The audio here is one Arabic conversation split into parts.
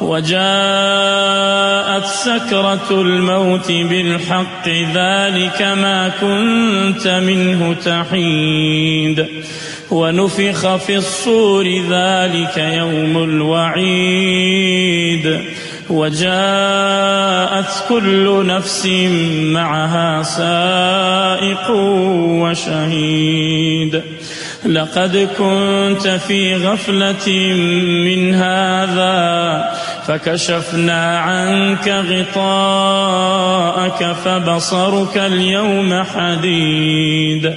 وجاءت سكرة الموت بالحق ذلك ما كنت منه تحيد ونفخ في الصور ذلك يوم الوعيد وجاءت كل نفس معها سائق وشهيد لقد كنت في غفلة من هذا فكشفنا عنك غطاءك فبصرك اليوم حديد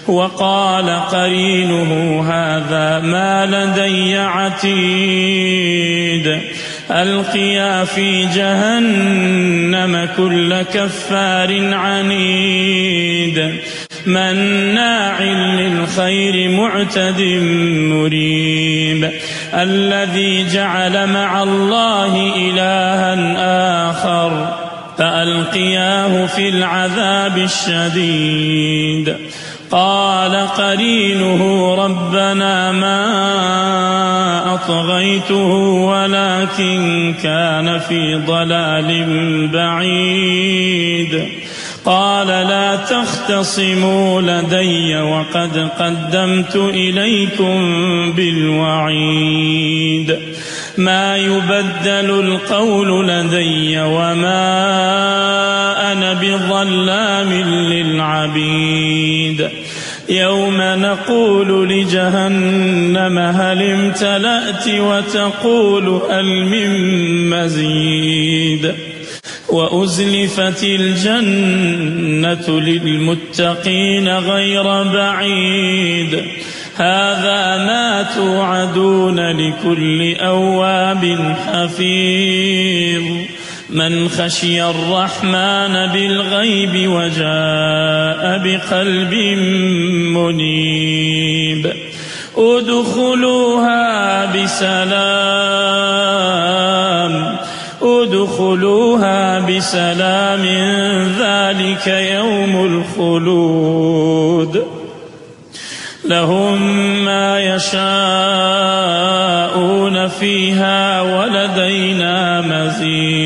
وقال قرينه هذا ما لدي عتيد ألقيا في جهنم كل كفار عنيد مناع للخير معتد مريب الذي جعل مع الله إلها آخر فألقياه في العذاب الشديد قال قرينه ربنا ما أطغيته ولكن كان في ضلال بعيد قال لا تختصموا لدي وقد قدمت إليكم بالوعيد ما يبدل القول لدي وما أنا بظلام للعبيد يوم نقول لجهنم هل امتلأت وتقول هل من مزيد وأزلفت الجنة للمتقين غير بعيد هذا ما توعدون لكل أواب حفيظ من خشي الرحمن بالغيب وجاء بقلب منيب ادخلوها بسلام ذلك يوم الخلود لهم ما يشاءون فيها ولدينا مزيد